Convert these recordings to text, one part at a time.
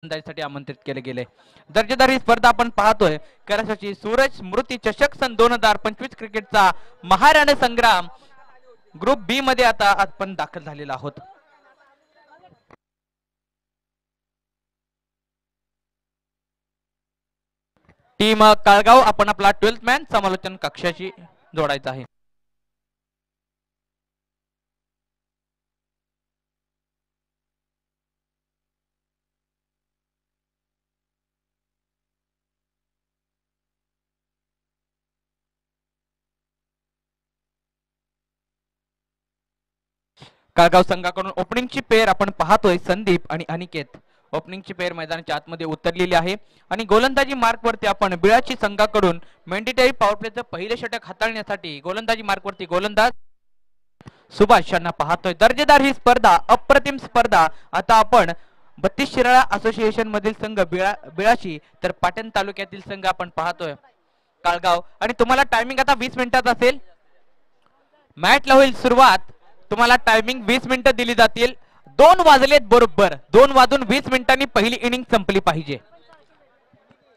साठी आमंत्रित केले गेले। दर्जेदार ही स्पर्धा आपण पाहतोय करासाची सूरज स्मृती चषक सन 2025 क्रिकेटचा महाराणे संग्राम ग्रुप बी मध्ये आता आपण दाखल झालेला आहोत। टीम काळगाव आपण आपला 12th मॅन समालोचन कक्षाशी जोडायचा आहे। काळगाव संघाकडून ओपनिंगची पेअर आपण पाहतोय संदीप आणि अनिकेत। ओपनिंगची पेअर मैदानाच्या आतमध्ये उतरलेली आहे आणि गोलंदाजी मार्क वरती आपण बिळाची संघाकडून मॅन्डेटरी पॉवर प्लेचं पहिलं षटक हाताळण्यासाठी गोलंदाजी मार्क वरती गोलंदाज सुभाष यांना पाहतोय। दर्जेदार ही स्पर्धा अप्रतिम स्पर्धा। आता आपण 32 शिराळा असोसिएशन मधील संघ बिळाची तर पाटण तालुक्यातील संघ आपण पाहतोय काळगाव आणि तुम्हाला टायमिंग आता 20 मिनिटात असेल। मॅचला होईल सुरुवात। तुम्हाला टायमिंग 20 मिनिटं दिली जातील। 2 वाजलेत बरोबर 2 वाजून 20 मिनिटांनी पहिली इनिंग संपली पाहिजे।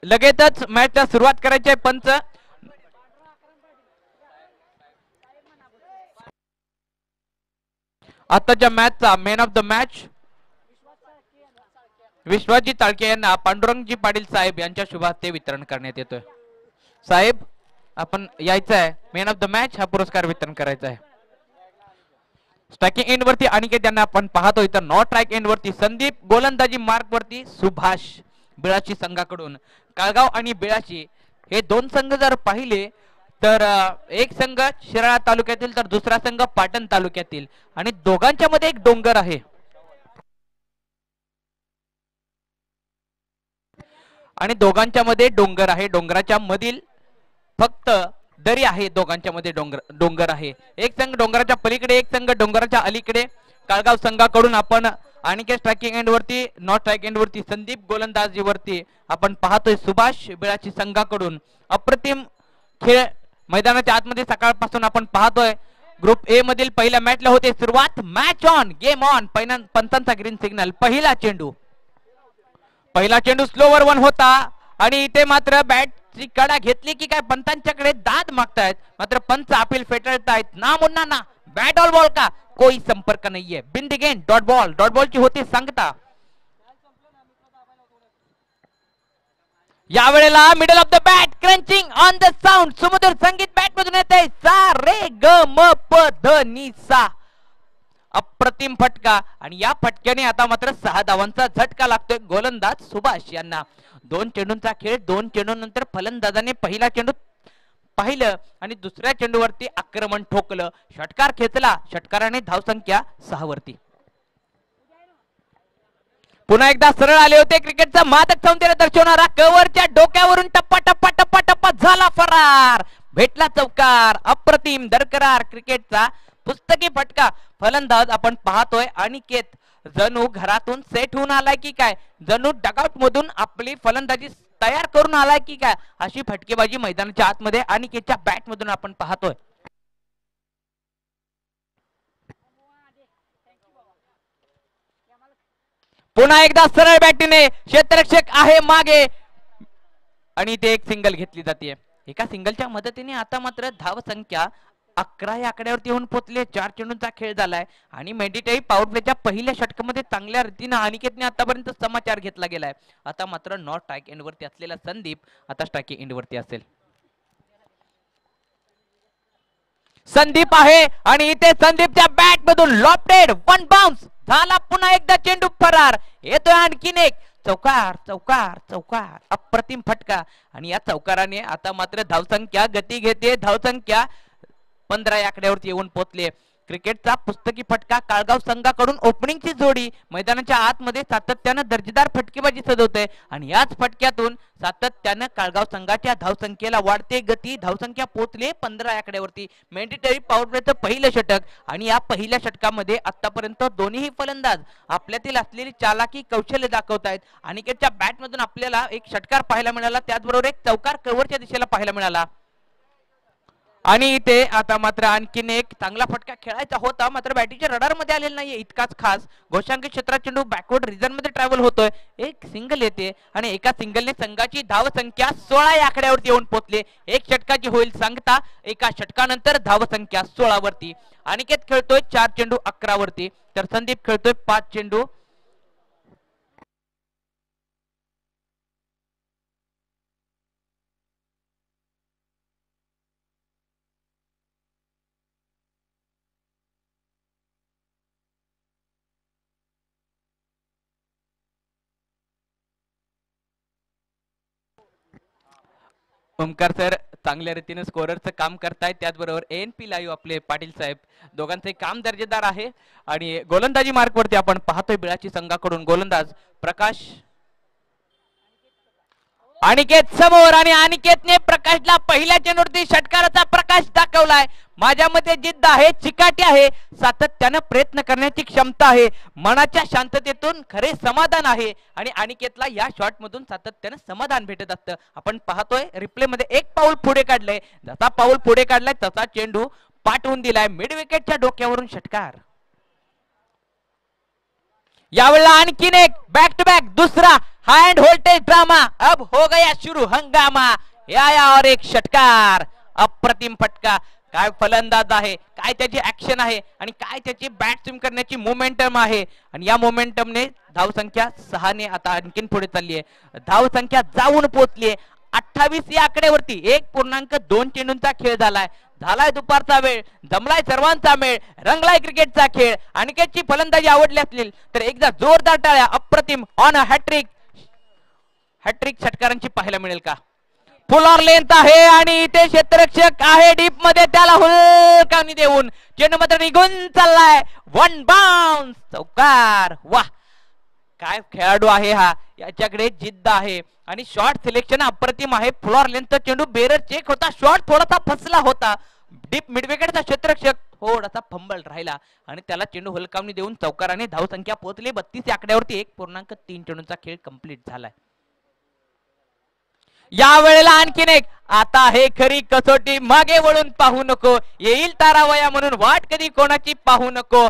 लगेचच मॅचला सुरुवात करायची आहे। पंच आताच्या मॅचचा man of the match Vishwajit Talke यांना पांडुरंगजी पाटील साहेब यांच्या शुभ हस्ते वितरण करण्यात येतोय। साहेब आपण यायचं आहे। मॅन ऑफ द मॅच हा पुरस्कार वितरण करायचा आहे। स्ट्रायकिंग एंड वरती अनिकेत यांना आपण पाहतोय तर नॉट स्ट्राइक एंड वरती संदीप गोलंदाजी मार्क वरती सुभाष बिळाची संघाकडून। काळगाव आणि बिळाची हे दोन संघ जर पाहिले तर एक संघ शिराळा तालुक्यातील तर दुसरा संघ पाटण तालुक्यातील आणि दोघांच्या मध्ये एक डोंगर आहे आणि दोघांच्या मध्ये डोंगर आहे। डोंगराच्या मधील फक्त दरी आहे। दोघांच्या मध्ये डोंगर आहे। एक संघ डोंगराच्या पलीकडे एक संघ डोंगराच्या अलीकडे। काळगाव संघाकडून आपण अनिकेत स्ट्रायकिंग एंड वरती नॉट स्ट्राइक एंड वरती संदीप गोलंदाजी वरती आपण पाहतोय सुभाष बिळाची संघाकडून। अप्रतिम खेळ मैदानाच्या आतमध्ये सकाळपासून आपण पाहतोय। ग्रुप ए मधील पहिल्या मॅचला होते सुरुवात। Match on game on. पंचांचा ग्रीन सिग्नल। पहिला चेंडू स्लोवर वन होता आणि इथे मात्र बॅट ची कडा घेतली की काय पंतांच्याकडे दाद मागतायत मात्र पंच अपील फेटाळतायत। ना मुन्ना ना बॅट ऑल बॉल का कोई संपर्क नाहीये। बिंदी गेंद डॉट बॉल ची होती सांगता। यावेळेला middle of the bat crunching on the sound सुमधुर संगीत बॅट मधून येते सा रे ग म प ध नि सा। अप्रतिम फटका आणि या फटक्याने आता मात्र 6 धावांचा झटका लागतोय गोलंदाज सुभाष यांना। 2 चेंडूंचा खेळ 2 चेंडूनंतर फलंदाजाने पहिला चेंडू पाहिलं आणि दुसऱ्या चेंडूवरती आक्रमण ठोकलं। षटकार खेचला। षटकाराने धावसंख्या 6 वरती। पुन्हा एकदा सरळ आले होते क्रिकेटचा मादक सौंदर्य दर्शवणारा कव्हरच्या डोक्यावरून टप्पा टप्पा टप्पा टप्पा झाला फरार। भेटला चौकार। अप्रतिम दरकरार क्रिकेटचा पुस्तकी फटका। फलंदाज आपण पाहतोय अनिकेत जणू घरातून सेट होऊन आलाय की काय जणू डगआउट मधून आपली फलंदाजी तयार करून आलाय की काय अशी फटकेबाजी मैदानाच्या आतमध्ये अनिकेतच्या बॅट मधून आपण पाहतोय। पुन्हा एकदा सरळ बॅटीने क्षेत्ररक्षक आहे मागे आणि ते एक सिंगल घेतली जाते। एका सिंगलच्या मदतीने आता मात्र धाव संख्या 11 या आकड्यावरती येऊन पोहोचले। 4 चेंडूंचा खेळ झालाय आणि मॅन्डेटरी पॉवर प्लेच्या पहिल्या षटकामध्ये चांगल्या रीतीने अनिकेतने आतापर्यंत समाचार घेतला गेलाय। आता मात्र नॉट स्ट्राइक एंड वरती असलेला संदीप आता स्ट्राइकिंग एंड वरती असेल। संदीप आहे आणि इथे संदीपच्या बॅट मधून लॉफ्टेड वन बाउन्स झाला। पुन्हा एकदा चेंडू फरार येतोय आणखीन एक चौकार चौकार चौकार। अप्रतिम फटका आणि या चौकाराने आता मात्र धावसंख्या गती घेते। धावसंख्या 15 या आकड्यावरती येऊन पोहोचले। क्रिकेटचा पुस्तकी फटका काळगाव संघाकडून ओपनिंगची जोडी मैदानाच्या आतमध्ये सातत्याने दर्जेदार फटकेबाजी सजवते आणि याच फटक्यातून सातत्याने काळगाव संघाच्या धावसंख्येला वाढते गती। धावसंख्या पोहोचले 15 या आकड्यावरती। मॅन्डेटरी पॉवर प्लेचं पहिलं षटक आणि या पहिल्या षटकामध्ये आतापर्यंत दोन्ही फलंदाज आपल्यातील असलेली चालाकी कौशल्य दाखवतायत। अनिकेतच्या बॅट मधून आपल्याला एक षटकार पाहायला मिळाला त्याचबरोबर एक चौकार कव्हरच्या दिशेला पाहायला मिळाला। आणि इथे आता मात्र आणखीन एक चांगला फटका खेळायचा होता, मात्र बॅटीच्या रडार मध्ये आलेला नाहीये इतकाच खास. घोषांकित क्षेत्रात चेंडू बॅकवर्ड रिजन मध्ये ट्रॅव्हल होतोय, एक सिंगल येते आणि एका सिंगलने संघाची धाव संख्या 16 या आकड्यावरती येऊन पोहोचले. एक षटकाची होईल सांगता, एका षटकानंतर धाव संख्या 16 वरती. अनिकेत खेळतोय 4 चेंडू 11 वरती, तर संदीप खेळतोय 5 चेंडू. ओमकार सर चांगल्या रीतीने स्कोररचं काम करतायत, त्याचबरोबर ANP लाईव्ह आपले पाटील साहेब दोघांचे काम दर्जेदार आहे. आणि गोलंदाजी मार्क वरती आपण पाहतोय बिळाची संघाकडून गोलंदाज प्रकाश. अनिकेत समोर आणि अनिकेतने प्रकाशला पहिल्या चेंडूवरती षटकाराचा प्रकाश दाखवलाय. माझ्या मते जिद्द आहे, चिकाटी आहे, सातत्यानं प्रयत्न करण्याची क्षमता आहे, मनाच्या शांततेतून खरे समाधान आहे आणि अनिकेतला या शॉट मधून सातत्यानं समाधान भेटत असतं. आपण पाहतोय रिप्ले मध्ये एक पाऊल पुढे काढलंय, जसा पाऊल पुढे काढलाय तसा चेंडू पाठवून दिलाय. मिड विकेटच्या डोक्यावरून षटकार. यावेळेला आणखीन एक बॅक टू बॅक दुसरा हँड व्होल्टेज ड्रामा. अब हो गया शुरू हंगामा. या और एक षटकार, अप्रतिम फटका. काय फलंदाज आहे, काय त्याची ऍक्शन आहे आणि काय त्याची बॅट स्विंग करण्याची मोमेंटम आहे. आणि या मोमेंटमने धावसंख्या 6 ने आता आणखीन पुढे चालली आहे. धावसंख्या जाऊन पोहोचली 28 या आकड्यावरती. 1.2 चेंडूंचा खेळ झालाय. झालाय दुपारचा वेळ, जमलाय सर्वांचा मेळ, रंगलाय क्रिकेटचा खेळ. अनिकेतची फलंदाजी आवडली असली तर एकदा जोरदार टाळ्या. अप्रतिम ऑन अ हॅट्रिक. हॅट्रिक षटकारांची पाहायला मिळेल का? फुल ऑर लेंथ आहे आणि इथे क्षेत्ररक्षक आहे डीप मध्ये, त्याला हुलकावणी देऊन चेंडू मात्र निघून चाललाय. 1 बाउन्स, चौकार. वाह, काय खेळाडू आहे हा, याच्याकडे जिद्द आहे आणि शॉट सिलेक्शन अप्रतिम आहे. फुल ऑर लेंथ चेंडू बेरर चेक होता, शॉट थोडासा फसला होता. डीप मिडविकेटचा क्षेत्ररक्षक थोडासा फंबल राहिला आणि त्याला चेंडू हुलकावणी देऊन चौकाराने धावसंख्या पोहोचली 32 या आकड्यावरती. 1.3 चेंडूंचा खेळ कंप्लीट झालाय. या वेळेला आणखीन एक. आता हे खरी कसोटी, मागे वळून पाहू नको, येईल तारावया म्हणून वाट कधी कोणाची पाहू नको.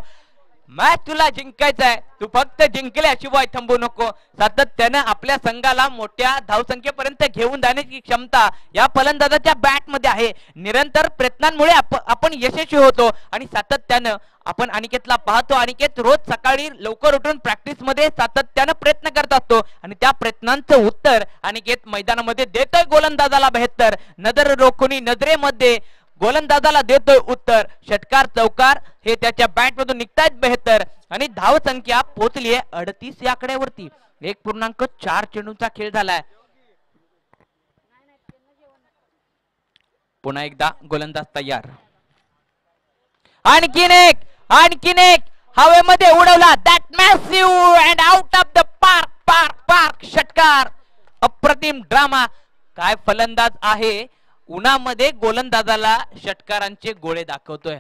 मॅच तुला जिंकायचा आहे, तू फक्त जिंकल्याशिवाय थांबू नको. सातत्याने आपल्या संघाला मोठ्या धावसंख्येपर्यंत घेऊन जाण्याची क्षमता या फलंदाजाच्या बॅट मध्ये आहे. निरंतर प्रयत्नांमुळे आपण यशस्वी होतो आणि सातत्यानं आपण अनिकेतला पाहतो. अनिकेत रोज सकाळी लवकर उठून प्रॅक्टिस मध्ये सातत्यानं प्रयत्न करत असतो आणि त्या प्रयत्नांचं उत्तर अनिकेत मैदानामध्ये देतोय गोलंदाजाला 72. नजर रोखुनी नजरेमध्ये गोलंदाजाला देतोय उत्तर. षटकार चौकार हे त्याच्या बॅट मधून निघतायत 72 आणि धाव संख्या पोहोचली आहे 38 या आकड्यावरती. 1.4 चेंडूंचा खेळ झालाय. पुन्हा एकदा गोलंदाज तयार. आणखीन एक हवेमध्ये उडवला. That massive and out of the park. Park षटकार. अप्रतिम ड्रामा. काय फलंदाज आहे, उन्हामध्ये गोलंदाजाला षटकारांचे गोळे दाखवतोय.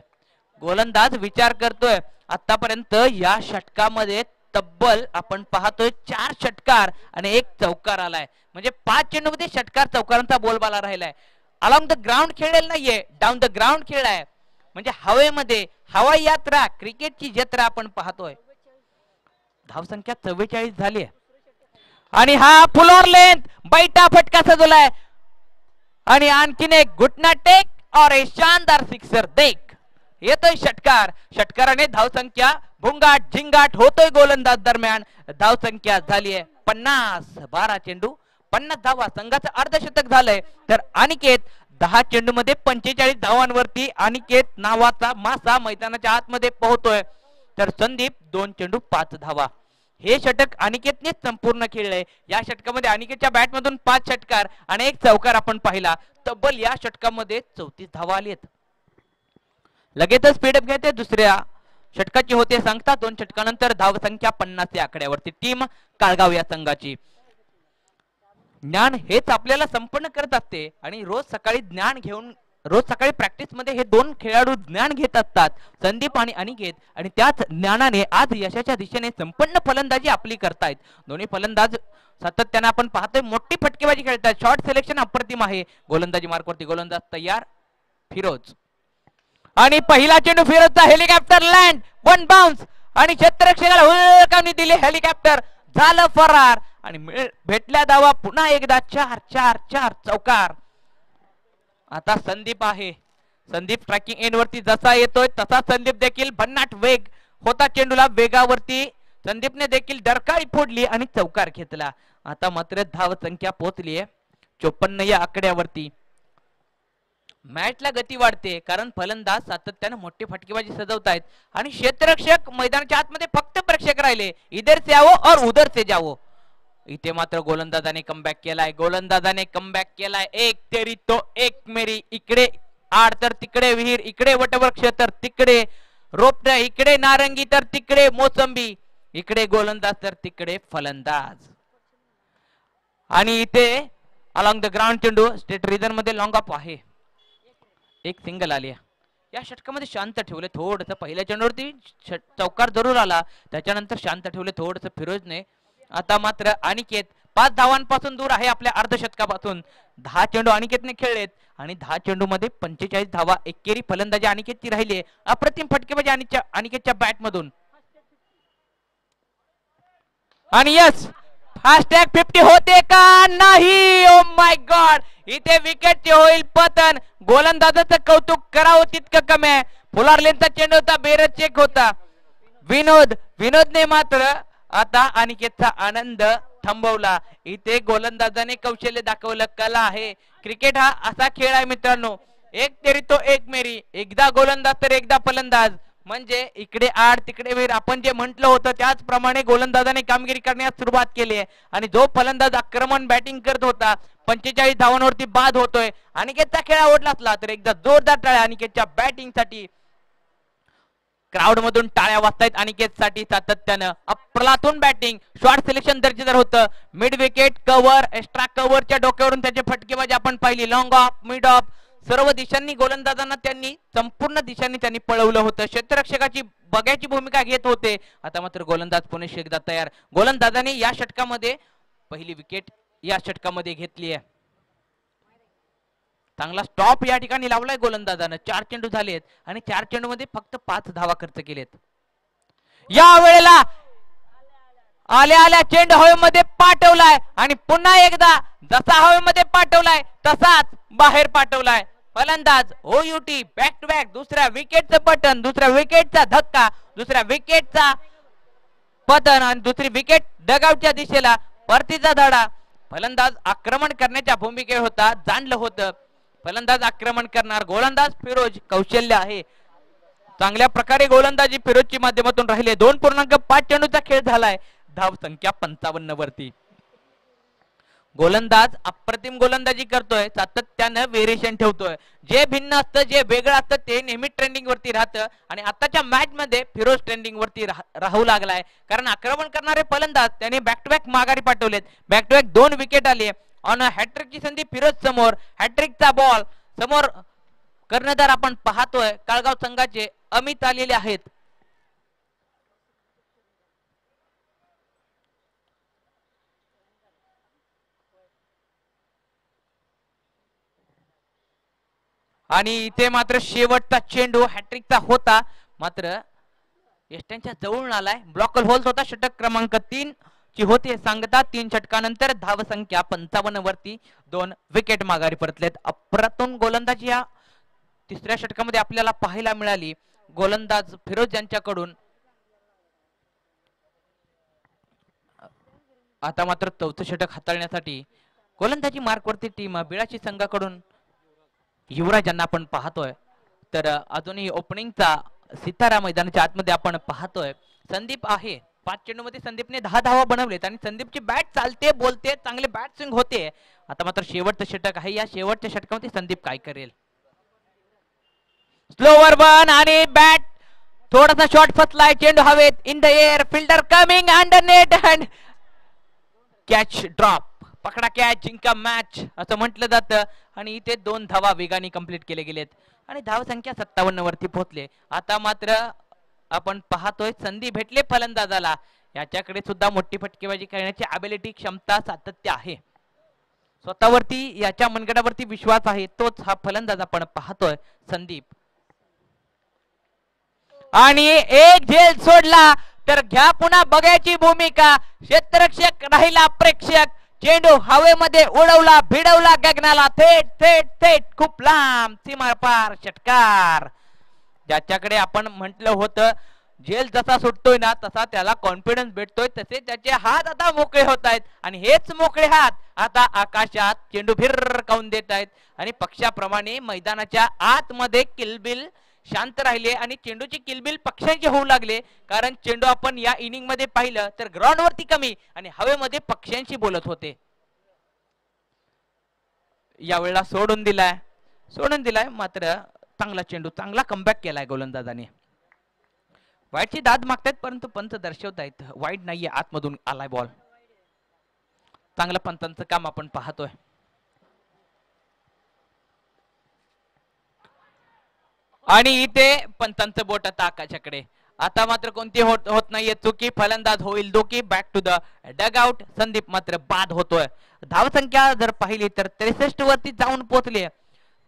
गोलंदाज विचार करतोय. आतापर्यंत या षटकामध्ये तब्बल आपण पाहतोय 4 षटकार आणि 1 चौकार आलाय. म्हणजे 5 चेंडूमध्ये षटकार चौकारांचा बोलबाला राहिलाय. अलॉंग द ग्राउंड खेळलेला नाहीये, डाऊन द ग्राउंड खेळलाय. म्हणजे हवेमध्ये हवाई यात्रा, क्रिकेटची जत्रा आपण पाहतोय. धावसंख्या 44 झाली आणि हा फुल ऑर लेंथ बैठा फटका सजवलाय. आणि आणखीन एक घुटना टेक और एक शानदार सिक्सर देख. येतोय षटकार. षटकाराने धावसंख्या भुंगाट झिंगाट होतोय गोलंदाज दरम्यान. धावसंख्या झाली आहे 50. 12 चेंडू 50 धावा. संघाचं अर्धशतक झालंय. तर अनिकेत 10 चेंडू मध्ये 45 धावांवरती अनिकेत नावाचा मासा मैदानाच्या आतमध्ये पोहोचतोय. तर संदीप 2 चेंडू 5 धावा. हे षटक अनिकेतने संपूर्ण खेळले. या षटकामध्ये अनिकेतच्या बॅट मधून 5 षटकार आणि 1 चौकार आपण पाहिला. तब्बल या षटकामध्ये 34 धावा आलीत. लगेचच स्पीडअप घेते दुसऱ्या षटकाची होते सांगता. 2 षटकानंतर धावसंख्या 50 या आकड्यावरती. टीम काळगाव या संघाची. ज्ञान हेच आपल्याला संपन्न करत असते आणि रोज सकाळी प्रॅक्टिस मध्ये हे 2 खेळाडू ज्ञान घेत असतात, संदीप आणि अनिकेत. आणि त्याच ज्ञानाने आज यशाच्या दिशेने संपन्न फलंदाजी आपली करतायत. दोन्ही फलंदाज सातत्याने आपण पाहतोय मोठी फटकेबाजी खेळतात. शॉर्ट सिलेक्शन अप्रतिम आहे. गोलंदाजी मार्कवरती गोलंदाज तयार. फिरोज आणि पहिला चेंडू फिरोजचा हेलिकॉप्टर लँड 1 बाउन्स आणि क्षेत्ररक्षकाला हुलकावणी दिली हेलिकॉप्टर झालं फरार आणि भेटल्या धावा पुन्हा एकदा 4-4-4 चौकार. आता संदीप आहे. संदीप ट्रॅकिंग एंड वरती जसा येतोय तसा संदीप देखील भन्नाट वेग होता चेंडूला वेगावरती संदीपने देखील डरकाळी फोडली आणि चौकार घेतला. आता मात्र धाव संख्या पोहोचली आहे 54 या आकड्यावरती. मॅचला गती वाढते कारण फलंदाज सातत्याने मोठी फटकेबाजी सजवतायत आणि क्षेत्ररक्षक मैदानाच्या आतमध्ये फक्त प्रेक्षक राहिले इधर से आओ और उधर से जाओ. इथे मात्र गोलंदाजाने कमबॅक केलाय. गोलंदाजाने कमबॅक केलाय. एक तेरी तो एक मेरी. इकडे आड तर तिकडे विहीर, इकडे वटवृक्ष तर तिकडे रोपट, इकडे नारंगी तर तिकडे मोसंबी, इकडे गोलंदाज तर तिकडे फलंदाज. आणि इथे अलॉंग द ग्राउंड चेंडू स्टेट रिजन मध्ये लॉंग ऑफ आहे. एक सिंगल आली. या षटकामध्ये शांत ठेवले थोडस. पहिल्या चेंडूवरती चौकार जरूर आला त्याच्यानंतर शांत ठेवले थोडस फिरोजने. आता मात्र अनिकेत 5 धावांपासून दूर आहे आपल्या अर्धशतकापासून. 10 चेंडू अनिकेतने खेळलेत आणि 10 चेंडू मध्ये 45 धावा. एकेरी फलंदाजी अनिकेतची राहिली. अप्रतिम फटकेबाजी अनिकेतच्या बॅट मधून. आणि यस फास्टॅग 50 होते का नाही. Oh my God. इथे विकेटचे होईल पतन. गोलंदाजाचं कौतुक करावं तितकं कमी आहे. फुलारलेनचा चेंडू होता, बेरज चेक होता. विनोदने मात्र आता अनिकेतचा आनंद थांबवला. इथे गोलंदाजाने कौशल्य दाखवलं. कला आहे. क्रिकेट हा असा खेळ आहे मित्रांनो. एक तेरी तो एक मेरी. एकदा गोलंदाज तर एकदा फलंदाज. म्हणजे इकडे आड तिकडे विहीर आपण जे म्हटलं होतं त्याचप्रमाणे गोलंदाजाने कामगिरी करण्यास सुरुवात केली आहे. आणि जो फलंदाज आक्रमण बॅटिंग करत होता 45 धावांवरती बाद होतोय. अनिकेतचा खेळ आवडला असला तर एकदा जोरदार टाळ्या अनिकेतच्या बॅटिंग साठी. क्राउड मधून टाळ्या वाजतायत अनिकेत साठी सातत्यानं. अप्रलातून बॅटिंग. शॉर्ट सिलेक्शन दर्जेदार होतं. मिड विकेट कव्हर, एक्स्ट्रा कव्हरच्या डोक्यावरून त्याचे फटकेबाजी आपण पाहिली. लॉंग ऑफ, मिड ऑफ, सर्व दिशांनी गोलंदाजांना त्यांनी संपूर्ण दिशांनी त्यांनी पळवलं होतं. क्षेत्ररक्षकाची बघ्याची भूमिका घेत होते. आता मात्र गोलंदाज पुन्हा एकदा तयार. गोलंदाजाने या षटकामध्ये पहिली विकेट या षटकामध्ये घेतली आहे. चांगला स्टॉप या ठिकाणी लावलाय गोलंदाजानं. 4 चेंडू झालेत आणि 4 चेंडू मध्ये फक्त 5 धावा खर्च केलेत. या वेळेला आल्या चेंडू हवेमध्ये पाठवलाय आणि पुन्हा एकदा जसा हवेमध्ये पाठवलाय तसाच बाहेर पाठवलाय. फलंदाज ओयूटी बॅक टू बॅक. दुसऱ्या विकेटचं पतन, दुसऱ्या विकेटचा धक्का, दुसऱ्या विकेटचा पतन आणि दुसरी विकेट डगआउटच्या दिशेला. परतीचा धडा. फलंदाज आक्रमण करण्याच्या भूमिकेत होता. जाणलं होतं फलंदाज आक्रमण करणार. गोलंदाज फिरोज कौशल्य आहे. चांगल्या प्रकारे गोलंदाजी फिरोजची माध्यमातून राहिले. 2.5 चेंडूचा खेळ झालाय. धाव संख्या 55 वरती. गोलंदाज अप्रतिम गोलंदाजी करतोय. सातत्यानं व्हेरिएशन ठेवतोय. जे भिन्न असतं जे वेगळं असतं ते नेहमी ट्रेंडिंग वरती राहतं. आणि आताच्या मॅच मध्ये फिरोज ट्रेंडिंग वरती राहू लागलाय. कारण आक्रमण करणारे फलंदाज त्याने बॅक टू बॅक माघारी पाठवलेत. बॅक टू बॅक 2 विकेट आली. ऑन हॅट्रिकची संधी फिरोज समोर. हॅट्रिकचा बॉल समोर. कर्णधार आपण पाहतोय काळगाव संघाचे अमित आलेले आहेत. आणि इथे मात्र शेवटचा चेंडू हॅट्रिकचा होता. मात्र यष्ट्यांच्या जवळून आलाय. ब्लॉकल होल्स होता. षटक क्रमांक 3 ची होते सांगता. 3 षटकानंतर धाव संख्या 55 वरती. 2 विकेट माघारी परतलेत. अप्रतिम गोलंदाजी या तिसऱ्या षटकामध्ये आपल्याला पाहायला मिळाली. गोलंदाज फिरोज यांच्याकडून. आता मात्र 4थं षटक हाताळण्यासाठी गोलंदाजी मार्क वरती टीम बिळाची संघाकडून युवराज यांना आपण पाहतोय. तर अजूनही ओपनिंगचा सितारा मैदानाच्या आतमध्ये आपण पाहतोय. संदीप आहे. 5 चेंडू मध्ये संदीपने 10 धावा बनवलेत आणि संदीपची बॅट चालते बोलते. चांगले बॅट स्विंग होते. आता मात्र शेवटचं षटक आहे. या शेवटच्या षटकामध्ये संदीप काय करेल. स्लोवर वन आणि बॅट थोडासा शॉट फसलाय. चेंडू हवेत. In the air. Fielder coming under net and catch drop. पकडा कॅच जिंका मॅच असं म्हटलं जातं. आणि इथे 2 धावा वेगाने कंप्लीट केले गेलेत आणि धाव संख्या 57 वरती पोहोचले. आता मात्र आपण पाहतोय संधी भेटले फलंदाजाला. याच्याकडे सुद्धा मोठी फटकेबाजी करण्याची अबिलिटी क्षमता सातत्य आहे. स्वतःवरती याच्या मनगडावरती विश्वास आहे तोच हा फलंदाज आपण पाहतोय संदीप. आणि एक झेल सोडला तर घ्या पुन्हा बघायची भूमिका. क्षेत्ररक्षक राहिला प्रेक्षक. चेंडू हवेमध्ये उडवला भिडवला गगनाला थेट थेट थेट खूप लांब सीमापार षटकार. ज्याच्याकडे आपण म्हटलं होतं झेल जसा सुटतोय ना तसा त्याला कॉन्फिडन्स भेटतोय तसे त्याचे हात आता मोकळे होत आहेत आणि हेच मोकळे हात आता आकाशात चेंडू भिरकावून देत आहेत आणि पक्षाप्रमाणे मैदानाच्या आतमध्ये किलबिल शांत राहिले आणि चेंडूची किलबिल पक्ष्यांचे होऊ लागले. कारण चेंडू आपण या इनिंग मध्ये पाहिलं तर ग्राउंड वरती कमी आणि हवेमध्ये पक्ष्यांशी बोलत होते. यावेळेला सोडून दिलाय मात्र चांगला चेंडू चांगला कमबॅक केलाय गोलंदाजाने. वाईटची दाद मागतायत परंतु पंत दर्शवतायत वाईट नाहीये आतमधून आलाय बॉल. चांगलं पंतांचं काम आपण पाहतोय. आणि इथे पंतांचं बोट आता आकाशाकडे. आता मात्र कोणती होत नाहीये चुकी. फलंदाज होईल दोकी. Back to the dugout. Sandeep मात्र बाद होतोय. धावसंख्या जर पाहिली तर 63 वरती जाऊन पोहोचली.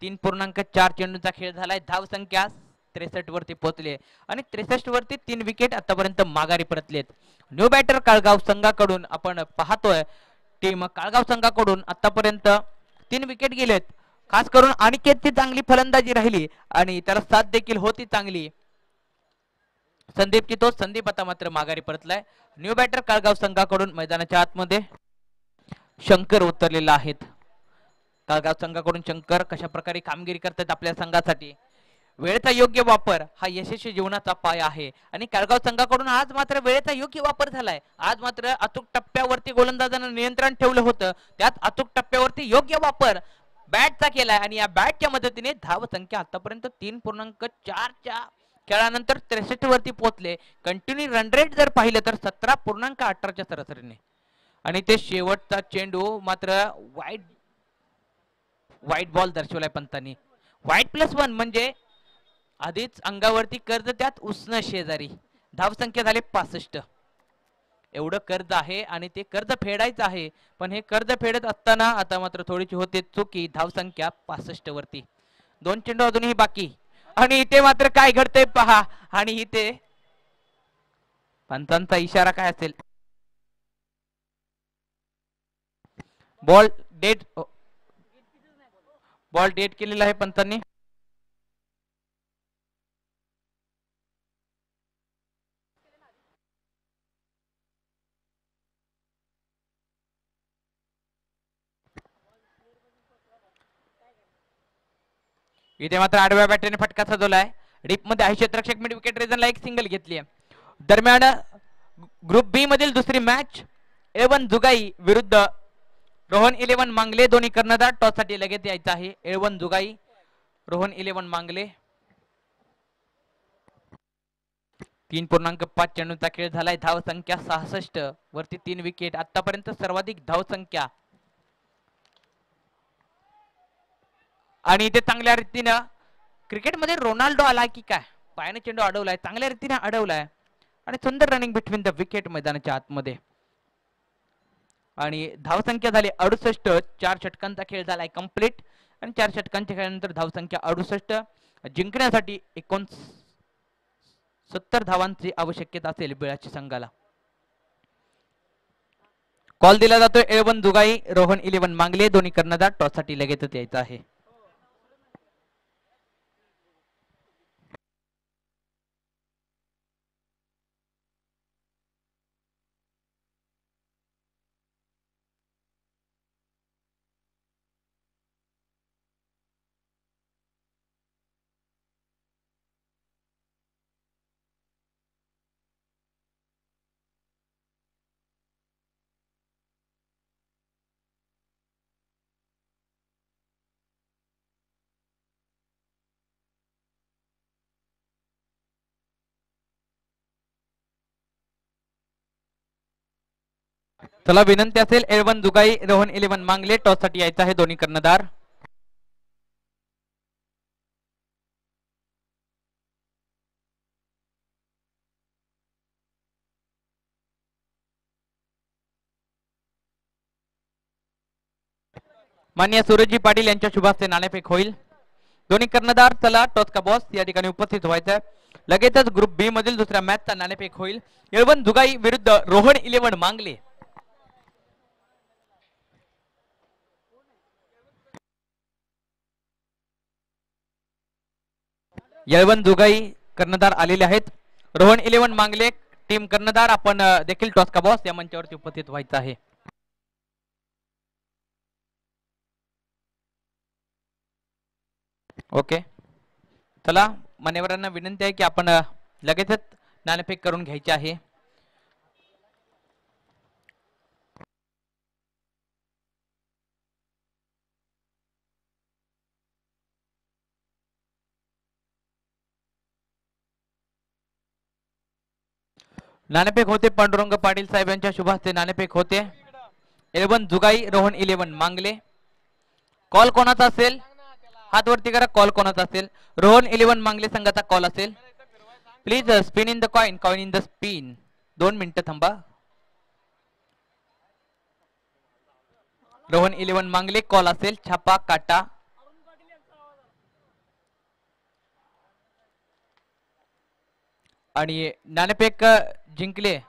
3.4 चेंडूचा खेळ झालाय. धावसंख्या 63 वरती पोहोचले आणि 63 वरती 3 विकेट आतापर्यंत माघारी परतलेत. न्यू बॅटर काळगाव संघाकडून आपण पाहतोय टीम काळगाव संघाकडून आतापर्यंत 3 विकेट गेलेत. खास करून अनिकेतची चांगली फलंदाजी राहिली आणि त्याला साथ देखील होती चांगली संदीपची. तो संदीप आता मात्र माघारी परतलाय. न्यू बॅटर काळगाव संघाकडून मैदानाच्या आतमध्ये शंकर उतरलेला आहेत. काळगाव संघाकडून शंकर कशा प्रकारे कामगिरी करतात आपल्या संघासाठी. वेळेचा योग्य वापर हा यशस्वी जीवनाचा पाया आहे आणि काळगाव संघाकडून आज मात्र वेळेचा योग्य वापर झालाय. आज मात्र अचूक टप्प्यावरती गोलंदाजानं नियंत्रण ठेवलं होतं. त्यात अचूक टप्प्यावरती योग्य वापर बॅटचा केलाय आणि या बॅटच्या मदतीने धाव संख्या आतापर्यंत 3.4 च्या खेळानंतर 63 वरती पोहोचले. कंटिन्यू रन रेट जर पाहिलं तर 17.18 च्या सरासरीने. आणि ते शेवटचा चेंडू मात्र वाईट बॉल दर्शवलाय पंतांनी. वाईट +1 म्हणजे आधीच अंगावरती कर्ज त्यात उष्ण शेजारी. धावसंख्या झाले 65. एवढं कर्ज आहे आणि ते कर्ज फेडायचं आहे पण हे कर्ज फेडत असताना आता मात्र थोडीशी होते चुकी. धावसंख्या 65 वरती. 2 चेंडू अजूनही बाकी आणि इथे मात्र काय घडतंय पहा. आणि इथे पंतांचा इशारा काय असेल. बॉल डेट केलेला आहे पंतांनी. इथे मात्र आडव्या बॅटरीने फटका सजवलाय. डीप मध्ये आहे क्षेत्ररक्षक मिड विकेट रेझनला एक सिंगल घेतली आहे. दरम्यान ग्रुप बी मधील दुसरी मॅच 11 जुगाई विरुद्ध रोहन 11 मांगले. दोन्ही कर्णधार टॉस साठी लगेच यायचं आहे. 11 जुगाई रोहन 11 मांगले. 3.5 चेंडूचा खेळ झालाय. धाव संख्या 66 वरती 3 विकेट. आतापर्यंत सर्वाधिक धाव संख्या आणि इथे चांगल्या रीतीनं क्रिकेटमध्ये रोनाल्डो आलाय की काय. पायाने चेंडू अडवलाय चांगल्या रीतीने अडवलाय आणि सुंदर रनिंग बिटवीन द विकेट मैदानाच्या आतमध्ये. आणि धावसंख्या झाली 68. 4 षटकांचा खेळ झालाय कंप्लीट आणि 4 षटकांच्या खेळानंतर धावसंख्या 68. जिंकण्यासाठी 69 धावांची आवश्यकता असेल बिळाची संघाला. कॉल दिला जातोय 11 जुगाई रोहन 11 मांगले. दोन्ही कर्णधार टॉस साठी लगेचच यायचं आहे. चला विनंती असेल 11 जुगाई रोहन 11 मांगले टॉस साठी यायचं आहे दोन्ही कर्णधार. माननीय सूरजजी पाटील यांच्या शुभ हस्ते नाणेफेक होईल. दोन्ही कर्णधार चला टॉस का बॉस या ठिकाणी उपस्थित व्हायचं. लगेचच ग्रुप बी मधील दुसऱ्या मॅचचा नाणेफेक होईल. 11 जुगाई विरुद्ध रोहन 11 मांगले. येळवन जुगाई कर्णधार आलेले आहेत. रोहन 11 मांगले टीम कर्णधार आपण देखील टॉस का बॉस या मंचावरती उपस्थित व्हायचं आहे. ओके चला मान्यवरांना विनंती आहे की आपण लगेचच नाणेफेक करून घ्यायचे आहे. नाणेफेक होते पांडुरंग पाटील साहेब यांच्या शुभ हस्ते नाणेफेक होते. 11 जुगाई रोहन 11 मांगले. कॉल कोणाचा असेल हात वरती करा. कॉल कोणाचा असेल रोहन 11 मांगले संघाचा कॉल असेल. Please spin in the coin coin in the spin. 2 मिनिटं थांबा. रोहन 11 मांगले कॉल असेल. छापा काटा. आणि नाणेफेक जिंकले.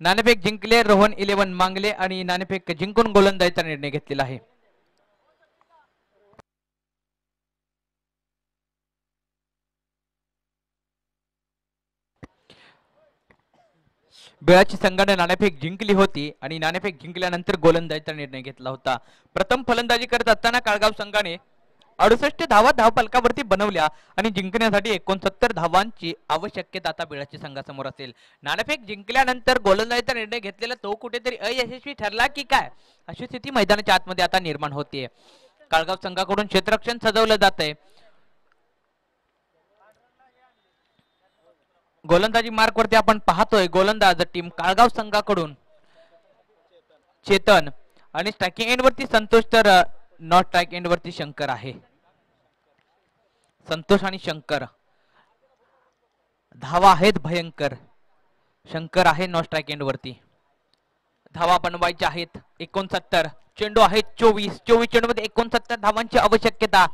नाणेफेक जिंकले रोहन 11 मांगले आणि नाणेफेक जिंकून गोलंदाजीचा निर्णय घेतलेला आहे. बिळाची संघाने नाणेफेक जिंकली होती आणि नाणेफेक जिंकल्यानंतर गोलंदाजीचा निर्णय घेतला होता. प्रथम फलंदाजी करत असताना काळगाव संघाने 68 धावा धावफलकावरती बनवल्या आणि जिंकण्यासाठी 69 धावांची आवश्यकता आता बिळाची संघासमोर असेल. नाणेफेक जिंकल्यानंतर गोलंदाजीचा निर्णय घेतलेला तो कुठेतरी अयशस्वी ठरला की काय अशी स्थिती मैदानाच्या आतमध्ये आता निर्माण होतीये. काळगाव संघाकडून क्षेत्ररक्षण सजवलं जात आहे. गोलंदाजी मार्क वरती आपण पाहतोय गोलंदाज टीम काळगाव संघाकडून चेतन आणि स्ट्रायकिंग एंड वरती संतोष तर नॉट स्ट्राइक एंड वरती शंकर आहे. संतोष आणि शंकर धावा आहेत भयंकर. शंकर आहे नॉट स्ट्राइक एंड वरती. धावा बनवायच्या आहेत 69. चेंडू आहेत 24 चेंडूमध्ये 69 धावांची आवश्यकता.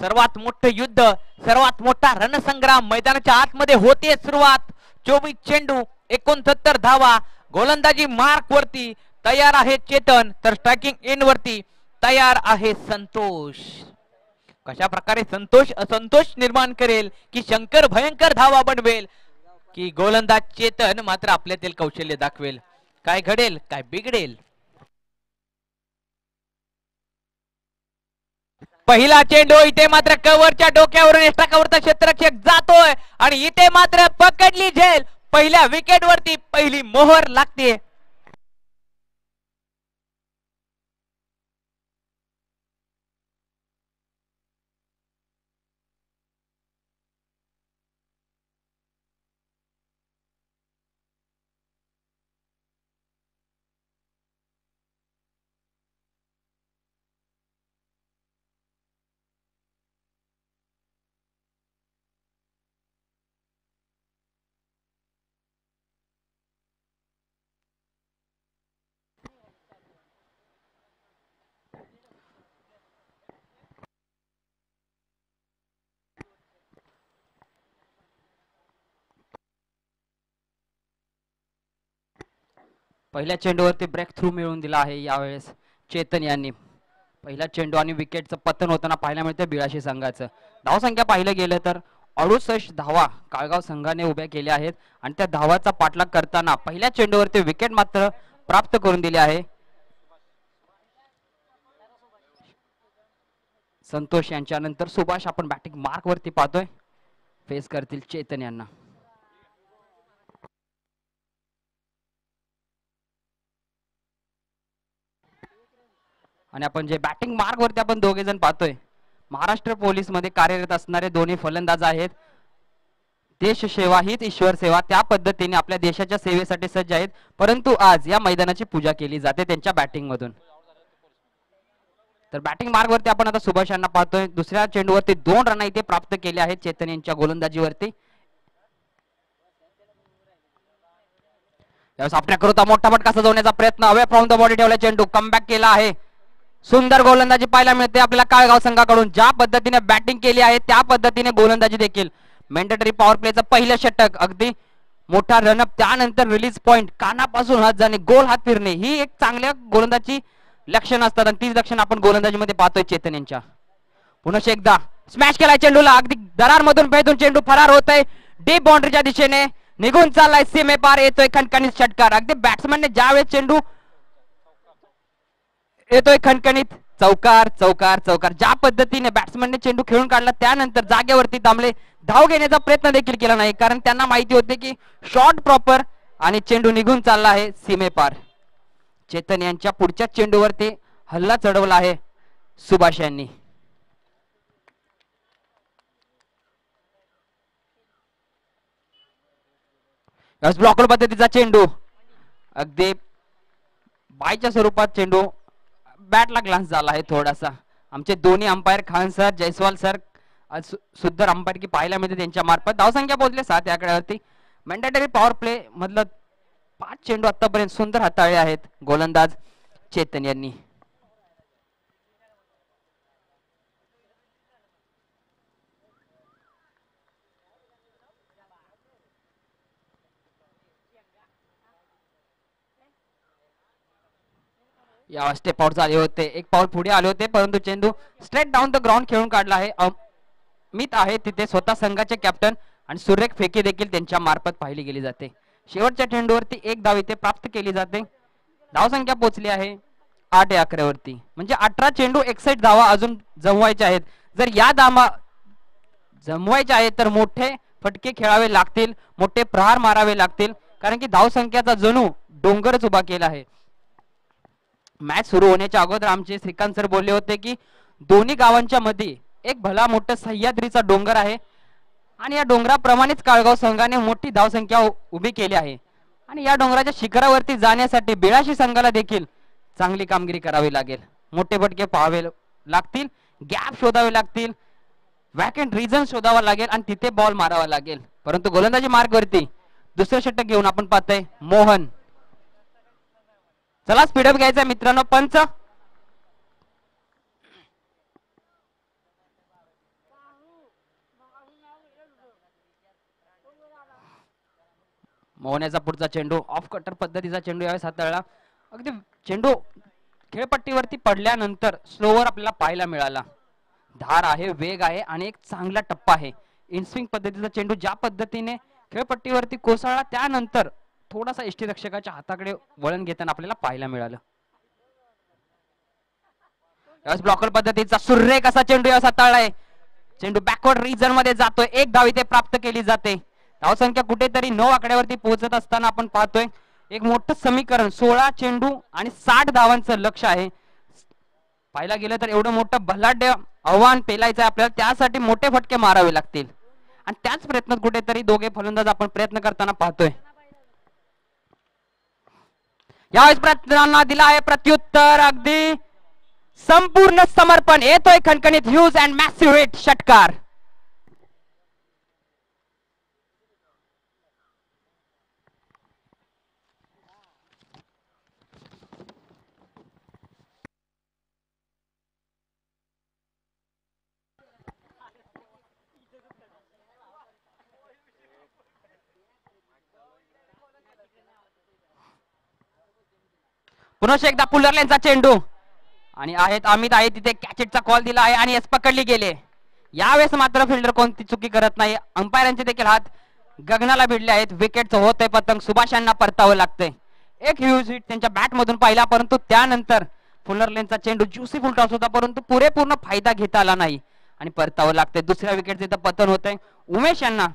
सर्वात मोठं युद्ध सर्वात मोठा रणसंग्राम मैदानाच्या आतमध्ये होते सुरुवात. 24 चेंडू 69 धावा. गोलंदाजी मार्क वरती तयार आहे चेतन तर स्ट्रायकिंग एंड वरती तयार आहे संतोष. कशा प्रकारे संतोष असंतोष निर्माण करेल की शंकर भयंकर धावा बनवेल की गोलंदाज चेतन मात्र आपल्यातील कौशल्य दाखवेल. काय घडेल काय बिघडेल. पहिला चेंडू इथे मात्र कव्हरच्या डोक्यावरून एक्स्ट्रा कव्हरचा क्षेत्ररक्षक जातोय आणि इथे मात्र पकडली झेल. पहिल्या विकेट वरती पहिली मोहर लागते. पहिल्या चेंडूवरती ब्रेक थ्रू मिळवून दिला आहे यावेळेस चेतन यांनी. पहिला चेंडू आणि विकेटचं पतन होताना पाहायला मिळतं बिळाशी संघाचं. धावसंख्या पाहिलं गेलं तर 68 धावा काळगाव संघाने उभ्या केल्या आहेत आणि त्या धावाचा पाठलाग करताना पहिल्या चेंडूवरती विकेट मात्र प्राप्त करून दिले आहे. संतोष यांच्यानंतर सुभाष आपण बॅटिंग मार्क वरती पाहतोय. फेस करतील चेतन यांना. आणि आपण जे बॅटिंग मार्क वरती आपण दोघे जण पाहतोय महाराष्ट्र पोलीस मध्ये कार्यरत असणारे दोन्ही फलंदाज आहेत. देश सेवा हीच ईश्वर सेवा त्या पद्धतीने आपल्या देशाच्या सेवेसाठी सज्ज आहेत. परंतु आज या मैदानाची पूजा केली जाते त्यांच्या बॅटिंग मधून. तर बॅटिंग मार्क वरती आपण आता सुभाष यांना पाहतोय. दुसऱ्या चेंडूवरती 2 रन इथे प्राप्त केले आहेत चेतन यांच्या गोलंदाजीवरती. यावेळेस आपल्या करूता मोठा फटका सजवण्याचा प्रयत्न, अवे फ्रॉम द बॉडी ठेवला चेंडू, कमबॅक केला आहे. सुंदर गोलंदाजी पाहायला मिळते आपल्याला काळगाव संघाकडून. ज्या पद्धतीने बॅटिंग केली आहे त्या पद्धतीने गोलंदाजी देखील. मॅन्डेटरी पॉवर प्लेचं पहिलं षटक, अगदी मोठा रनअप, त्यानंतर रिलीज पॉइंट, कानापासून हात जाणे, गोल हात फिरणे, ही एक चांगल्या गोलंदाजी लक्षणं असतात आणि तीच लक्षणं आपण गोलंदाजीमध्ये पाहतोय चेतन यांच्या. पुन्हा एकदा स्मॅश केलाय चेंडूला, अगदी दरार मधून भेदून चेंडू फरार होत आहे, डीप बाउंड्रीच्या दिशेने निघून चाललाय, सीमे पार येतोय खणखणीत षटकार. अगदी बॅट्समॅनने ज्यावेळेस चेंडू येतोय खणखणीत, चौकार चौकार चौकार. ज्या पद्धतीने बॅट्समॅनने चेंडू खेळून काढला त्यानंतर जागेवरती थांबले, धाव घेण्याचा प्रयत्न देखील केला नाही, कारण त्यांना माहिती होते की शॉट प्रॉपर आणि चेंडू निघून चालला आहे सीमेपार. चेतन यांच्या पुढच्या चेंडूवरती हल्ला चढवला आहे सुभाष यांनी. ब्लॉकर पद्धतीचा चेंडू, अगदी बायच्या स्वरूपात चेंडू बॅटला ग्लान्स झाला आहे थोडासा. आमचे दोन्ही umpire Khan sir, Jaiswal sir सुंदर अंपायर की पाहायला मिळते त्यांच्या मार्फत. धावसंख्या पोहोचले 7 आकड्यावरती. मॅन्डेटरी पॉवर प्ले मधलं 5 चेंडू आतापर्यंत सुंदर हाताळले आहेत गोलंदाज चेतन यांनी. या स्टेप आउट झाले होते, एक पाऊल पुढे आले होते, परंतु चेंडू स्ट्रेट डाऊन द ग्राउंड खेळून काढला आहे. अमित आहे तिथे स्वतः संघाचे कॅप्टन आणि सुरेख फेकी देखील त्यांच्या मार्फत पाहिली गेली जाते. शेवटच्या चेंडूवरती 1 धाव इथे प्राप्त केली जाते. धावसंख्या पोहोचली आहे 8 आकड्यावरती. म्हणजे 18 चेंडू 61 धावा अजून जमवायच्या आहेत. जर या धावा जमवायच्या आहेत तर मोठे फटके खेळावे लागतील, मोठे प्रहार मारावे लागतील, कारण की धावसंख्याचा जणू डोंगरच उभा केला आहे. मॅच सुरू होण्याच्या अगोदर आमचे श्रीकांत सर बोलले होते की दोन्ही गावांच्या मध्ये एक भला मोठा सह्याद्रीचा डोंगर आहे आणि या डोंगराप्रमाणेच काळगाव संघाने मोठी धावसंख्या उभी केली आहे आणि या डोंगराच्या शिखरावरती जाण्यासाठी बिळाशी संघाला देखील चांगली कामगिरी करावी लागेल. मोठे फटके पाहावे लागतील, गॅप शोधावे लागतील, वॅकंट रिजन शोधावा लागेल आणि तिथे बॉल मारावा लागेल. परंतु गोलंदाजी मार्गवरती दुसरे षटक घेऊन आपण पाहतोय मोहन. चला स्पीडअप घ्यायचा मित्रांनो. पंच मोहण्याचा पुढचा चेंडू, ऑफ कटर पद्धतीचा चेंडू यावेळेस हाताळला. अगदी चेंडू खेळपट्टीवरती पडल्यानंतर स्लोवर आपल्याला पाहायला मिळाला. धार आहे, वेग आहे आणि एक चांगला टप्पा आहे. इनस्विंग पद्धतीचा चेंडू ज्या पद्धतीने खेळपट्टीवरती कोसळला त्यानंतर थोडासा यष्टीरक्षकाच्या हाताकडे वळण घेताना आपल्याला पाहायला मिळालं. यावेळेस ब्लॉकर पद्धतीचा सुरेख असा चेंडू यावेळेस हाताळलाय. चेंडू बॅकवर्ड रिजन मध्ये जातोय, 1 धाव इथे प्राप्त केली जाते. धावसंख्या कुठेतरी 9 आकड्यावरती पोहोचत असताना आपण पाहतोय एक मोठं समीकरण, 16 चेंडू आणि 60 धावांचं लक्ष आहे. पाहायला गेलं तर एवढं मोठं बलाढ्य आव्हान पेलायचं आहे आपल्याला, त्यासाठी मोठे फटके मारावे लागतील आणि त्याच प्रयत्नात कुठेतरी दोघे फलंदाज आपण प्रयत्न करताना पाहतोय. यावेळेस प्रयत्नांना दिला आहे प्रत्युत्तर, अगदी संपूर्ण समर्पण. येतोय खणखणीत ह्यूज अँड मॅसिव्ह हिट षटकार. पुन्हा एकदा पुलरलेनचा चेंडू आणि आहेत अमित आहे तिथे, कॅचेटचा कॉल दिला आहे आणि एस पकडली गेले. यावेळेस मात्र फिल्डर कोणती चुकी करत नाही. अंपायरांचे देखील हात गगनाला भिडले आहेत. विकेटचं होत आहे पतंग, सुभाष यांना परतावं लागतंय. एक ह्यूज हिट त्यांच्या बॅट मधून पाहिला, परंतु त्यानंतर फुलरलेनचा चेंडू ज्युसी फुल टॉस होता, परंतु पुरेपूर्ण फायदा घेता आला नाही आणि परतावं लागतंय. दुसऱ्या विकेटचं इथं पतन होतंय. उमेश यांना,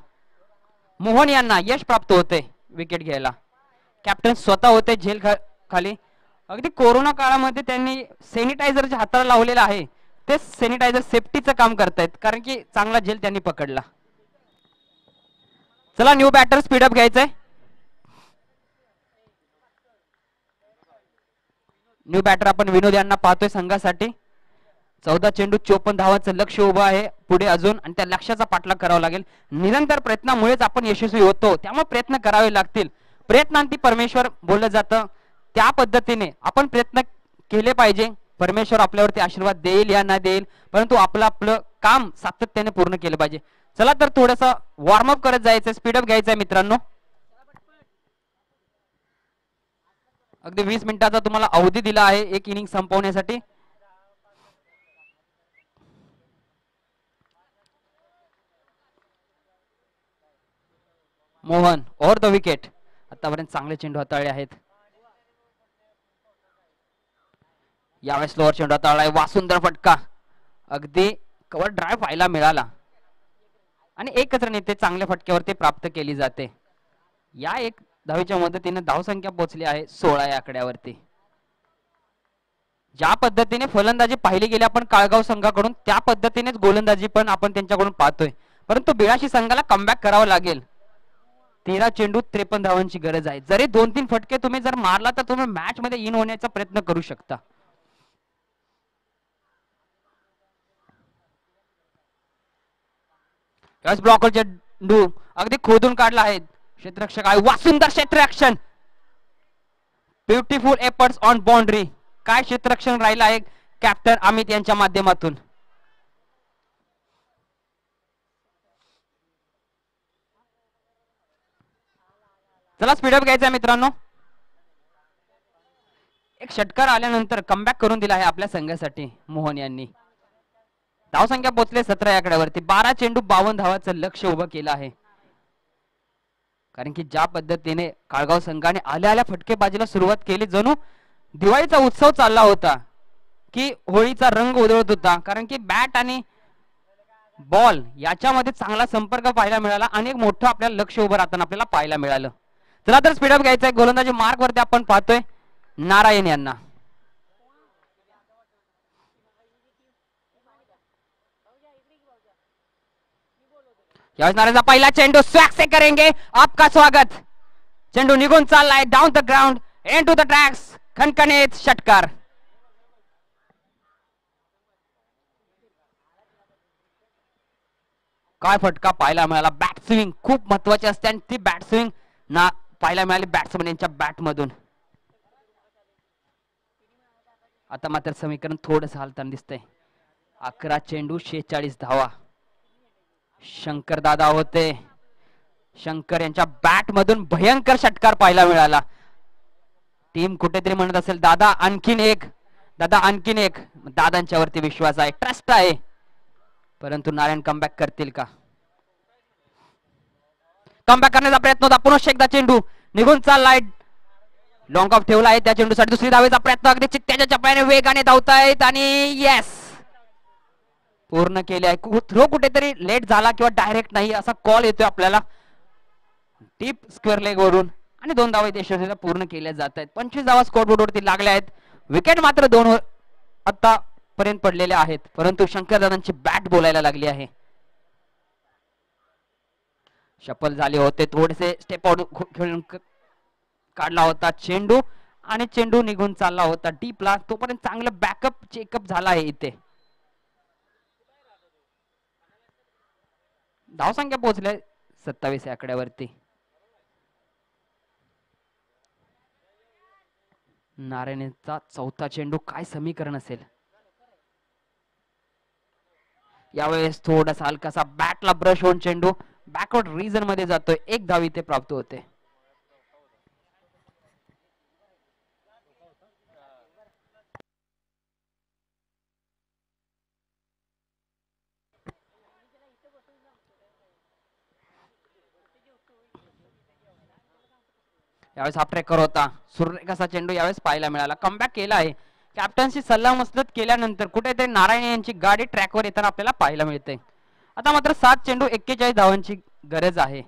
मोहन यांना यश प्राप्त होते विकेट घ्यायला. कॅप्टन स्वतः होते झेल खाली. अगदी कोरोना काळामध्ये त्यांनी सॅनिटायझर जे हाताला लावलेलं आहे ते सॅनिटायझर सेफ्टीचं काम करतायत, कारण की चांगला झेल त्यांनी पकडला. चला न्यू बॅटर स्पीडअप घ्यायचंय. न्यू बॅटर आपण विनोद यांना पाहतोय संघासाठी. 14 चेंडू 54 धावांचं लक्ष उभं आहे पुढे अजून आणि त्या लक्ष्याचा पाठलाग करावा लागेल. निरंतर प्रयत्नामुळेच आपण यशस्वी होतो, त्यामुळे प्रयत्न करावे लागतील. प्रयत्नांती परमेश्वर बोललं जातं, त्या पद्धतीने आपण प्रयत्न केले पाहिजे. परमेश्वर आपल्यावरती आशीर्वाद देईल या ना देईल, परंतु आपलं काम सातत्याने पूर्ण केलं पाहिजे. चला तर थोडस वॉर्मअप करत जायचं, स्पीडअप घ्यायचंय मित्रांनो. अगदी 20 मिनिटाचा तुम्हाला अवधी दिला आहे एक इनिंग संपवण्यासाठी. Mohan over the wicket. आतापर्यंत चांगले चेंडू हाताळले आहेत. यावेळेस स्लोअर चेंडू हाताळलाय, वासुंदर फटका. अगदी कव्हर ड्राईव्ह पाहायला मिळाला आणि एकच रन इथे चांगल्या फटक्यावरती प्राप्त केली जाते. या एक धावेच्या मदतीने धावसंख्या पोहोचली आहे 16 या आकड्यावरती. ज्या पद्धतीने फलंदाजी पाहिली गेली आपण काळगाव संघाकडून, त्या पद्धतीनेच गोलंदाजी पण आपण त्यांच्याकडून पाहतोय. परंतु बिळाशी संघाला कमबॅक करावं लागेल. 13 चेंडू 53 धावांची गरज आहे. जरी 2-3 फटके तुम्ही जर मारला तर तुम्ही मॅच मध्ये इन होण्याचा प्रयत्न करू शकता. ब्लॉकर चेंडू अगदी खोदून काढला आहे. क्षेत्ररक्षक आहे, वासुंदर क्षेत्ररक्षण. Beautiful efforts on boundary. काय क्षेत्ररक्षण राहिला आहे कॅप्टन अमित यांच्या माध्यमातून. चला स्पीडअप घ्यायचा मित्रांनो. एक षटकार आल्यानंतर कमबॅक करून दिला आहे आपल्या संघासाठी मोहन यांनी. धावसंख्या पोहोचले 17 या आकड्यावरती. 12 चेंडू 52 धावाचं लक्ष उभं केलं आहे. कारण की ज्या पद्धतीने काळगाव संघाने आल्या आल्या फटकेबाजीला सुरुवात केली, जणू दिवाळीचा उत्सव चालला होता की होळीचा रंग उधळत होता. कारण की बॅट आणि बॉल याच्यामध्ये चांगला संपर्क पाहायला मिळाला आणि एक मोठं आपल्याला लक्ष उभं राहताना आपल्याला पाहायला मिळालं. चला तर स्पीडअप घ्यायचंय. गोलंदाजी मार्क वरती आपण पाहतोय नारायण यांना. यावेळेस नारायणचा पहिला चेंडू स्वॅग से करेंगे आपका स्वागत. चेंडू निघून चाललाय down the ground end to the tracks. खणखणीत षटकार. काय फटका पाहायला मिळाला. बॅट स्विंग खूप महत्वाची असते आणि ती बॅट स्विंग ना पाहायला मिळाली बॅट्समन यांच्या बॅट मधून. आता मात्र समीकरण थोडस हालताना दिसतंय. 11 चेंडू 46 धावा. शंकर दादा होते. शंकर यांच्या बॅट मधून भयंकर षटकार पाहायला मिळाला. टीम कुठेतरी म्हणत असेल दादा आणखीन एक, दादा आणखीन एक. दादांच्या वरती विश्वास आहे, ट्रस्ट आहे. परंतु नारायण कमबॅक करतील का? कमबॅक करण्याचा प्रयत्न होता. पुन्हा एकदा चेंडू निघून चाललाय. लॉंग ऑफ ठेवला आहे त्या चेंडूसाठी. दुसरी धावेचा प्रयत्न. अगदी चित्त्याच्या चपळाने वेगाने धावतायत आणि येस पूर्ण केले आहे. थ्रो कुठेतरी लेट झाला किंवा डायरेक्ट नाही असा कॉल येतोय आपल्याला डीप स्क्वेअर लेग वरून आणि 2 धावा यशस्वीरित्या पूर्ण केल्या जात आहेत. 25 धावा स्कोरबोर्ड वरती लागल्या आहेत. विकेट मात्र 2 आता पर्यंत पडलेले आहेत. परंतु शंकरदादांची बॅट बोलायला लागली आहे. शफल झाले होते, थोडेसे स्टेप आउट खेळून काढला होता चेंडू आणि चेंडू निघून चालला होता डीपला. तोपर्यंत चांगलं बॅकअप चेकअप झाला आहे इथे. धावसंख्या पोहोचले 27 या आकड्यावरती. नारायणचा चौथा चेंडू काय समीकरण असेल. यावेळेस थोडासा हलकासा बॅटला ब्रश होऊन चेंडू बॅकवर्ड रीजन मध्ये जातोय. 1 धाव इथे प्राप्त होते. यावेळेस हा ट्रेकर होता. सुरेखाचा चेंडू यावेळेस पाहायला मिळाला. कमबॅक केला आहे. कॅप्टनशी सल्ला मसलत केल्यानंतर कुठेतरी नारायण यांची गाडी ट्रॅकवर येताना आपल्याला पाहायला मिळते. आता मात्र 7 चेंडू 41 धावांची गरज आहे.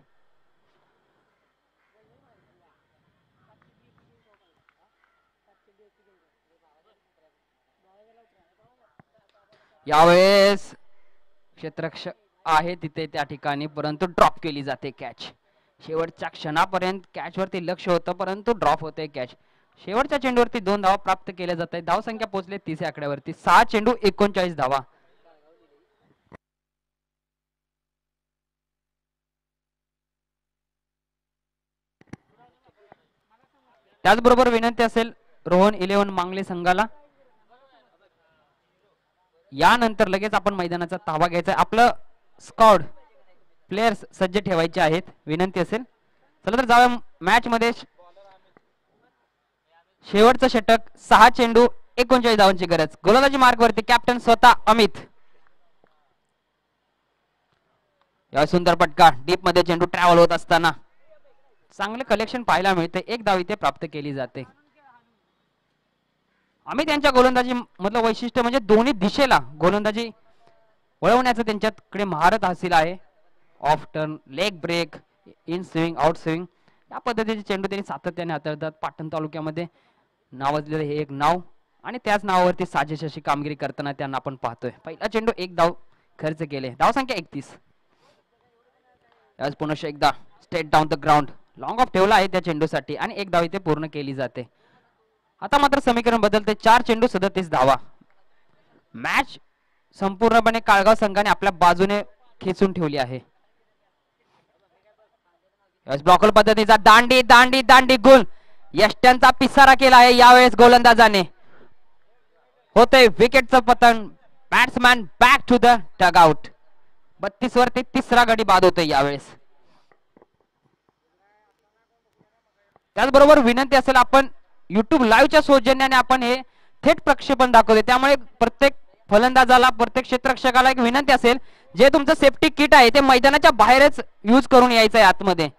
यावेळेस क्षेत्ररक्षक आहे तिथे त्या ठिकाणी, परंतु ड्रॉप केली जाते कॅच. शेवटच्या क्षणापर्यंत कॅच वरती लक्ष होतं परंतु ड्रॉप होते कॅच. शेवटच्या चेंडूवरती 2 धावा प्राप्त केल्या जात आहेत. धावसंख्या पोहोचले 30 या आकड्यावरती. 6 चेंडू 39 धावा. त्याचबरोबर विनंती असेल रोहन 11 मांगले संघाला, यानंतर लगेच आपण मैदानाचा ताबा घ्यायचा. आपलं स्क्वॉड प्लेयर्स सज्ज ठेवायचे आहेत. विनंती असेल. चला तर जाऊया मॅच मध्ये. शेवटचं षटक, 6 चेंडू 39 धावांची गरज. गोलंदाजी मार्ग वरती कॅप्टन स्वतः अमित. या सुंदर पटका डीप मध्ये चेंडू ट्रॅव्हल होत असताना चांगले कलेक्शन पाहायला मिळते. एक धाव इथे प्राप्त केली जाते. अमित यांच्या गोलंदाजी मधलं वैशिष्ट्य म्हणजे दोन्ही दिशेला गोलंदाजी वळवण्याचं त्यांच्याकडे महारत हासिल आहे. Off turn, leg break, in swing, out swing या पद्धतीचे चेंडू त्यांनी सातत्याने हाताळतात. पाटण तालुक्यामध्ये नावाजलेलं हे एक नाव आणि त्याच नावावरती साजेश अशी कामगिरी करताना त्यांना आपण पाहतोय. पहिला चेंडू 1 धाव खर्च केले. धाव संख्या 31. याच पुन्हा एकदा straight down the ground long of ठेवला आहे त्या चेंडूसाठी आणि 1 धाव इथे पूर्ण केली जाते. आता मात्र समीकरण बदलते. 4 चेंडू 37 धावा. मॅच संपूर्णपणे काळगाव संघाने आपल्या बाजूने खेचून ठेवली आहे. ब्लॉकर पद्धतीचा दांडी दांडी दांडी गोल यष्ट्यांचा पिसारा केला आहे यावेळेस गोलंदाजाने. होते विकेटचं पतन. Batsman back to the dugout. 32 वरती तिसरा गडी बाद होतोय यावेळेस. त्याचबरोबर विनंती असेल, आपण युट्यूब लाईव्हच्या सौजन्याने आपण हे थेट प्रक्षेपण दाखवते. त्यामुळे प्रत्येक फलंदाजाला, प्रत्येक क्षेत्ररक्षकाला एक विनंती असेल, जे तुमचं सेफ्टी किट आहे ते मैदानाच्या बाहेरच यूज करून यायचं आहे आतमध्ये.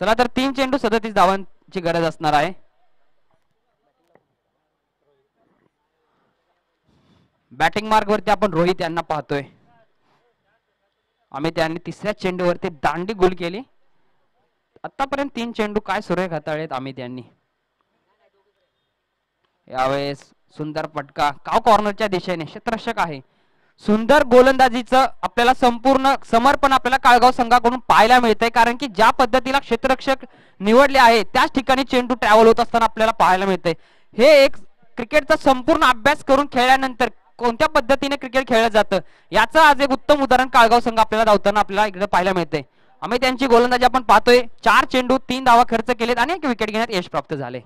चला तर 3 चेंडू 37 धावांची गरज असणार आहे. बॅटिंग मार्ग वरती आपण रोहित यांना पाहतोय. अमित यांनी तिसऱ्या चेंडूवरती दांडी गोल केली. आतापर्यंत 3 चेंडू काय सुरेख हाताळलेत अमित यांनी. यावेळेस सुंदर पटका काव कॉर्नरच्या दिशेने. क्षेत्ररक्षक आहे. सुंदर गोलंदाजीचं आपल्याला संपूर्ण समर्पण आपल्याला काळगाव संघाकडून पाहायला मिळतंय. कारण की ज्या पद्धतीला क्षेत्ररक्षक निवडले आहे त्याच ठिकाणी चेंडू ट्रॅव्हल होत असताना आपल्याला पाहायला मिळतंय. हे एक क्रिकेटचा संपूर्ण अभ्यास करून खेळल्यानंतर कोणत्या पद्धतीने क्रिकेट खेळलं जातं याचं आज एक उत्तम उदाहरण काळगाव संघ आपल्याला धावताना आपल्याला इकडे पाहायला मिळतंय. अमित यांची गोलंदाजी आपण पाहतोय. 4 चेंडू 3 धावा खर्च केलेत आणि 1 विकेट घेण्यात यश प्राप्त झाले.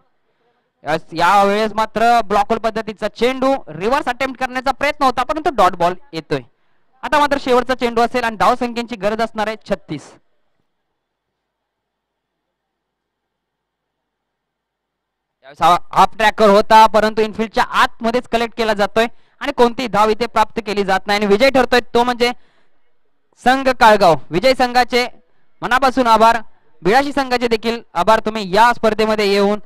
यावेळेस मात्र ब्लॉकहोल पद्धतीचा चेंडू रिव्हर्स अटेम्प्ट करण्याचा प्रयत्न होता, परंतु डॉट बॉल येतोय. आता मात्र शेवटचा चेंडू असेल आणि धाव संख्येची गरज असणार आहे 36. हाफ ट्रॅकर होता, परंतु इनफिल्डच्या आतमध्येच कलेक्ट केला जातोय आणि कोणतीही धाव इथे प्राप्त केली जात नाही. आणि विजय ठरतोय तो म्हणजे संघ काळगाव. विजय संघाचे मनापासून आभार. बिळाशी संघाचे देखील आभार. तुम्ही या स्पर्धेमध्ये येऊन